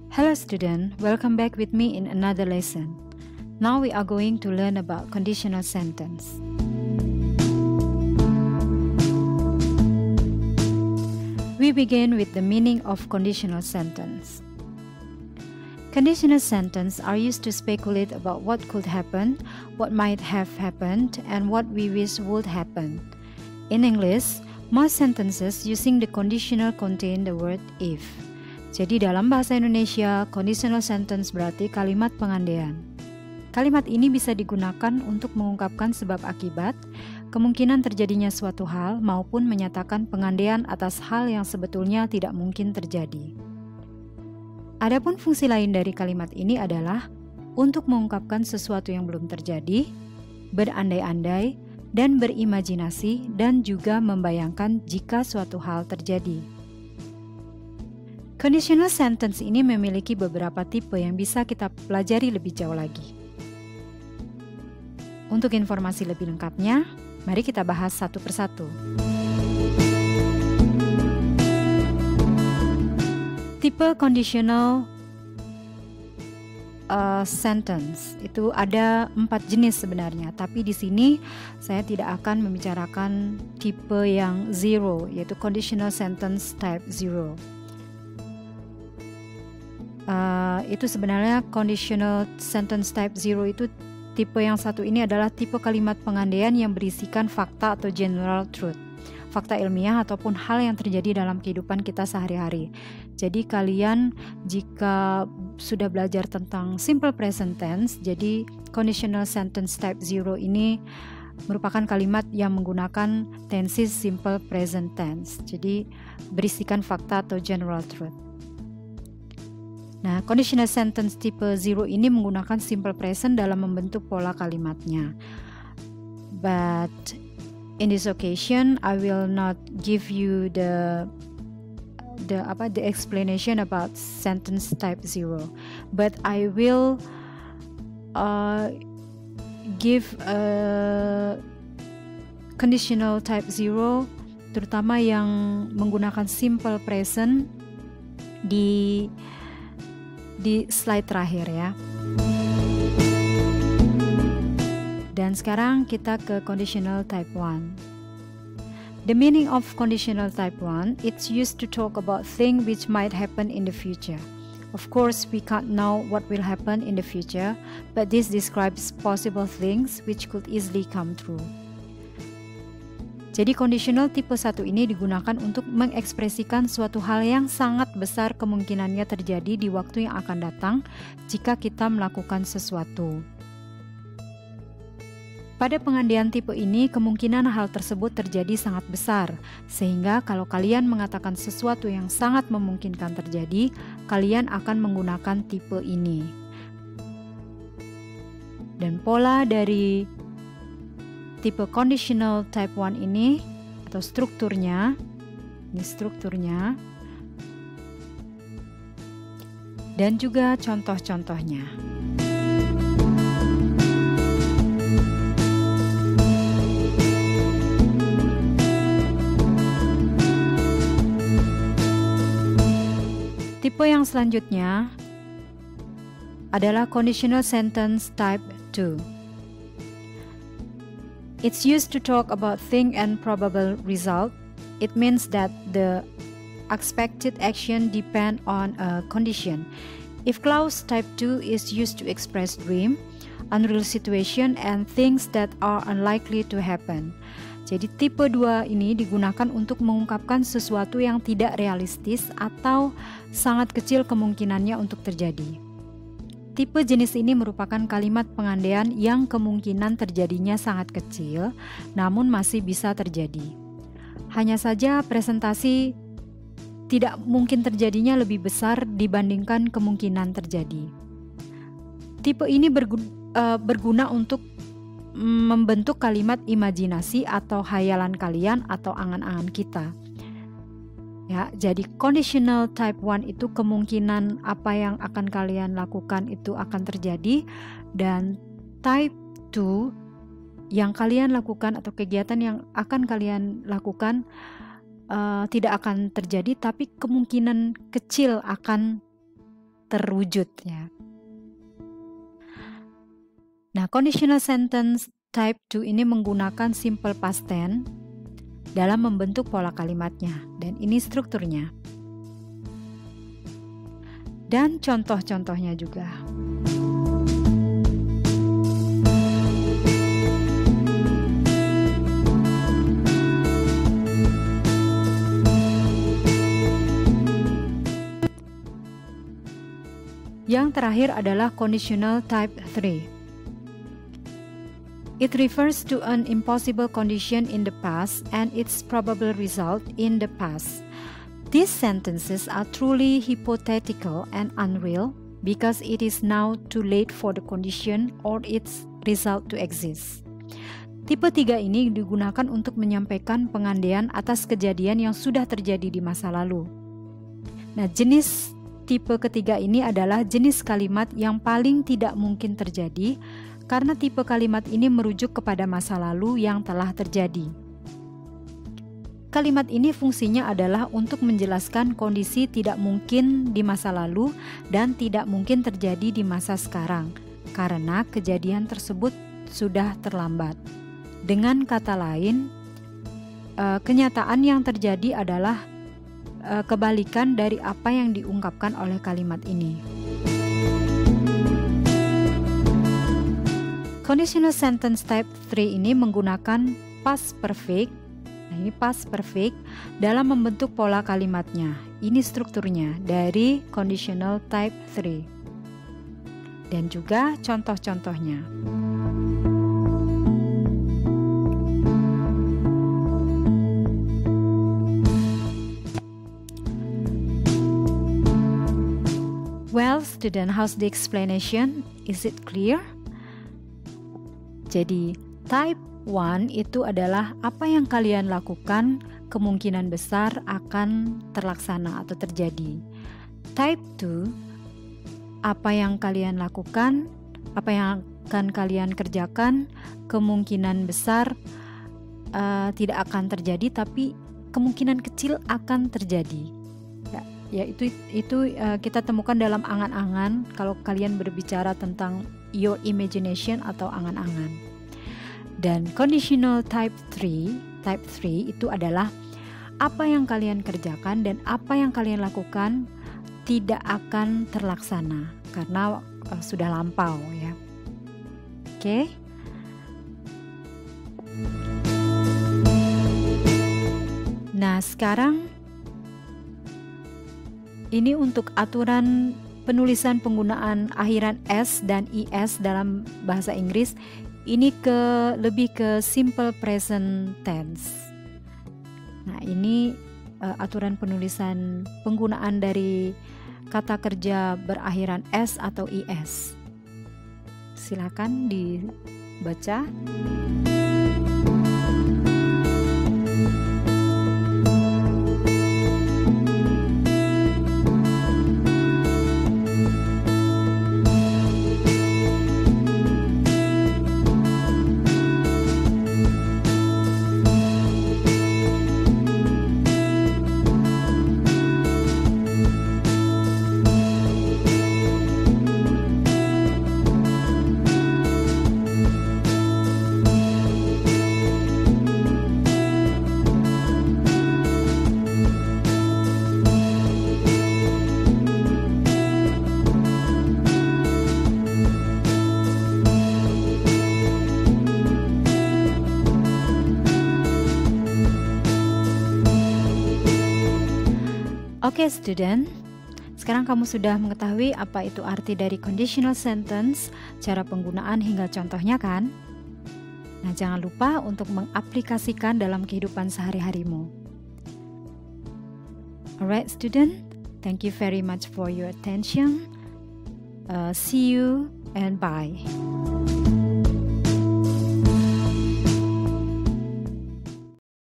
Hello student, welcome back with me in another lesson. Now we are going to learn about conditional sentence. We begin with the meaning of conditional sentence. Conditional sentences are used to speculate about what could happen, what might have happened, and what we wish would happen. In English, most sentences using the conditional contain the word if. Jadi dalam bahasa Indonesia, conditional sentence berarti kalimat pengandaian. Kalimat ini bisa digunakan untuk mengungkapkan sebab akibat, kemungkinan terjadinya suatu hal, maupun menyatakan pengandaian atas hal yang sebetulnya tidak mungkin terjadi. Adapun fungsi lain dari kalimat ini adalah untuk mengungkapkan sesuatu yang belum terjadi, berandai-andai, dan berimajinasi, dan juga membayangkan jika suatu hal terjadi. Conditional sentence ini memiliki beberapa tipe yang bisa kita pelajari lebih jauh lagi. Untuk informasi lebih lengkapnya, mari kita bahas satu persatu. Tipe conditional sentence itu ada 4 jenis sebenarnya, tapi di sini saya tidak akan membicarakan tipe yang zero, yaitu conditional sentence type zero. Itu sebenarnya conditional sentence type zero itu tipe yang satu ini adalah tipe kalimat pengandaian yang berisikan fakta atau general truth, fakta ilmiah ataupun hal yang terjadi dalam kehidupan kita sehari-hari. Jadi kalian jika sudah belajar tentang simple present tense, jadi conditional sentence type zero ini merupakan kalimat yang menggunakan tenses simple present tense, jadi berisikan fakta atau general truth. Nah, conditional sentence tipe zero ini menggunakan simple present dalam membentuk pola kalimatnya. But in this occasion, I will not give you the explanation about sentence type zero, but I will give a conditional type zero, terutama yang menggunakan simple present di slide terakhir ya. Dan sekarang kita ke conditional type 1. The meaning of conditional type 1, it's used to talk about things which might happen in the future. Of course, we can't know what will happen in the future, but this describes possible things which could easily come true. Jadi conditional tipe 1 ini digunakan untuk mengekspresikan suatu hal yang sangat besar kemungkinannya terjadi di waktu yang akan datang jika kita melakukan sesuatu. Pada pengandaian tipe ini, kemungkinan hal tersebut terjadi sangat besar, sehingga kalau kalian mengatakan sesuatu yang sangat memungkinkan terjadi, kalian akan menggunakan tipe ini. Dan pola dari tipe conditional type 1 ini atau strukturnya, ini strukturnya, dan juga contoh-contohnya. Tipe yang selanjutnya adalah conditional sentence type 2. It's used to talk about thing and probable result. It means that the expected action depend on a condition. If clause type 2 is used to express dream, unreal situation, and things that are unlikely to happen. Jadi tipe 2 ini digunakan untuk mengungkapkan sesuatu yang tidak realistis atau sangat kecil kemungkinannya untuk terjadi. Tipe jenis ini merupakan kalimat pengandaian yang kemungkinan terjadinya sangat kecil, namun masih bisa terjadi. Hanya saja presentasi tidak mungkin terjadinya lebih besar dibandingkan kemungkinan terjadi. Tipe ini berguna untuk membentuk kalimat imajinasi atau hayalan kalian atau angan-angan kita. Ya, jadi conditional type 1 itu kemungkinan apa yang akan kalian lakukan itu akan terjadi, dan type 2 yang kalian lakukan atau kegiatan yang akan kalian lakukan tidak akan terjadi, tapi kemungkinan kecil akan terwujud ya. Nah, conditional sentence type 2 ini menggunakan simple past tense dalam membentuk pola kalimatnya, dan ini strukturnya. Dan contoh-contohnya juga. Yang terakhir adalah conditional type 3. It refers to an impossible condition in the past and its probable result in the past. These sentences are truly hypothetical and unreal because it is now too late for the condition or its result to exist. Tipe 3 ini digunakan untuk menyampaikan pengandaian atas kejadian yang sudah terjadi di masa lalu. Nah, jenis tipe ketiga ini adalah jenis kalimat yang paling tidak mungkin terjadi karena tipe kalimat ini merujuk kepada masa lalu yang telah terjadi. Kalimat ini fungsinya adalah untuk menjelaskan kondisi tidak mungkin di masa lalu dan tidak mungkin terjadi di masa sekarang karena kejadian tersebut sudah terlambat. Dengan kata lain, kenyataan yang terjadi adalah kebalikan dari apa yang diungkapkan oleh kalimat ini. Conditional sentence type 3 ini menggunakan past perfect. Nah, ini past perfect dalam membentuk pola kalimatnya. Ini strukturnya dari conditional type 3. Dan juga contoh-contohnya. Well, student, how's the explanation? Is it clear? Jadi, type 1 itu adalah apa yang kalian lakukan kemungkinan besar akan terlaksana atau terjadi. Type 2, apa yang kalian lakukan, apa yang akan kalian kerjakan kemungkinan besar tidak akan terjadi, tapi kemungkinan kecil akan terjadi. Ya, itu kita temukan dalam angan-angan kalau kalian berbicara tentang your imagination atau angan-angan. Dan conditional type 3 itu adalah apa yang kalian kerjakan dan apa yang kalian lakukan tidak akan terlaksana karena sudah lampau ya. Oke. Nah, sekarang ini untuk aturan penulisan penggunaan akhiran S dan IS dalam bahasa Inggris. Ini lebih ke simple present tense. Nah, ini aturan penulisan penggunaan dari kata kerja berakhiran S atau IS. Silakan dibaca. Oke, student, sekarang kamu sudah mengetahui apa itu arti dari conditional sentence, cara penggunaan hingga contohnya kan? Nah, jangan lupa untuk mengaplikasikan dalam kehidupan sehari-harimu. Alright, student, thank you very much for your attention. See you and bye.